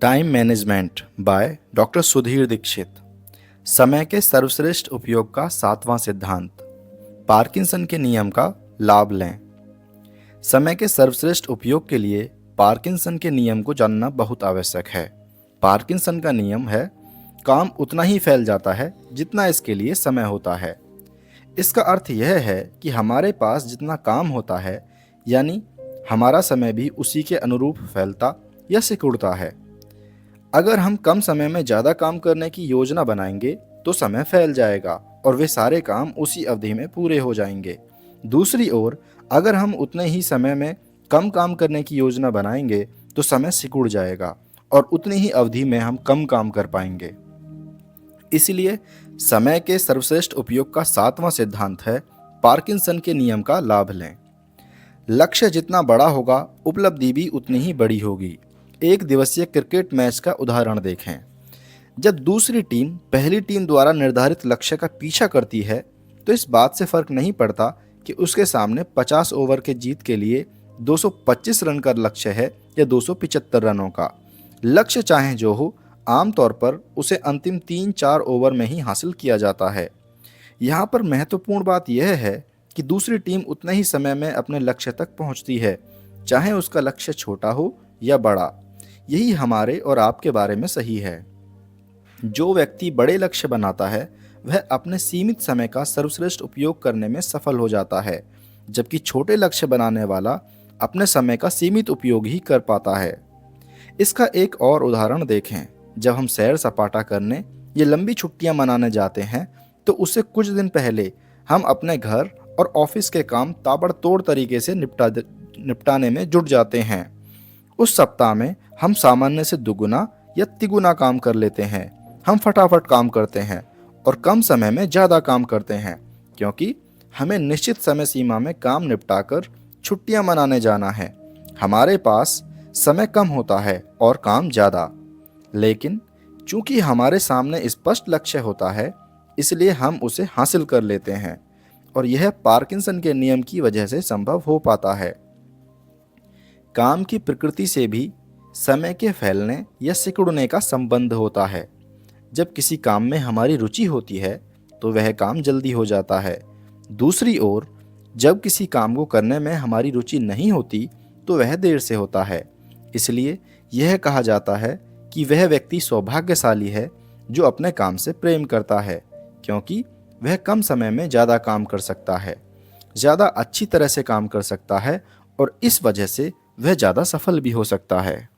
Time management by doctor Sudhir Dixit. समय के सर्वश्रेष्ठ उपयोग का 7वां सिद्धांत। पार्किंसन के नियम का लाभ लें। समय के सर्वश्रेष्ठ उपयोग के लिए पार्किंसन के नियम को जानना बहुत आवश्यक है। पार्किंसन का नियम है, काम उतना ही फैल जाता है जितना इसके लिए समय होता है। इसका अर्थ यह है कि हमारे पास जितना काम होता है, यानी हमारा समय भी उसी के अनुरूप फैलता या सिकुड़ता है। अगर हम कम समय में ज़्यादा काम करने की योजना बनाएंगे तो समय फैल जाएगा और वे सारे काम उसी अवधि में पूरे हो जाएंगे। दूसरी ओर, अगर हम उतने ही समय में कम काम करने की योजना बनाएंगे तो समय सिकुड़ जाएगा और उतनी ही अवधि में हम कम काम कर पाएंगे। इसलिए समय के सर्वश्रेष्ठ उपयोग का 7वां सिद्धांत है, पार्किंसन के नियम का लाभ लें। लक्ष्य जितना बड़ा होगा, उपलब्धि भी उतनी ही बड़ी होगी। एक दिवसीय क्रिकेट मैच का उदाहरण देखें। जब दूसरी टीम पहली टीम द्वारा निर्धारित लक्ष्य का पीछा करती है तो इस बात से फर्क नहीं पड़ता कि उसके सामने 50 ओवर के जीत के लिए 225 रन का लक्ष्य है या 275 रनों का। लक्ष्य चाहे जो हो, आमतौर पर उसे अंतिम 3-4 ओवर में ही हासिल किया जाता है। यहाँ पर महत्वपूर्ण बात यह है कि दूसरी टीम उतने ही समय में अपने लक्ष्य तक पहुँचती है, चाहे उसका लक्ष्य छोटा हो या बड़ा। यही हमारे और आपके बारे में सही है। जो व्यक्ति बड़े लक्ष्य बनाता है वह अपने सीमित समय का सर्वश्रेष्ठ उपयोग करने में सफल हो जाता है, जबकि छोटे लक्ष्य बनाने वाला अपने समय का सीमित उपयोग ही कर पाता है। इसका एक और उदाहरण देखें। जब हम सैर सपाटा करने या लंबी छुट्टियां मनाने जाते हैं तो उससे कुछ दिन पहले हम अपने घर और ऑफिस के काम ताबड़तोड़ तरीके से निपटाने में जुट जाते हैं। उस सप्ताह में हम सामान्य से दुगुना या तिगुना काम कर लेते हैं। हम फटाफट काम करते हैं और कम समय में ज़्यादा काम करते हैं, क्योंकि हमें निश्चित समय सीमा में काम निपटाकर छुट्टियां मनाने जाना है। हमारे पास समय कम होता है और काम ज़्यादा, लेकिन चूंकि हमारे सामने स्पष्ट लक्ष्य होता है, इसलिए हम उसे हासिल कर लेते हैं और यह पार्किंसन के नियम की वजह से संभव हो पाता है। काम की प्रकृति से भी समय के फैलने या सिकुड़ने का संबंध होता है। जब किसी काम में हमारी रुचि होती है तो वह काम जल्दी हो जाता है। दूसरी ओर, जब किसी काम को करने में हमारी रुचि नहीं होती तो वह देर से होता है। इसलिए यह कहा जाता है कि वह व्यक्ति सौभाग्यशाली है जो अपने काम से प्रेम करता है, क्योंकि वह कम समय में ज़्यादा काम कर सकता है, ज़्यादा अच्छी तरह से काम कर सकता है और इस वजह से वह ज़्यादा सफल भी हो सकता है।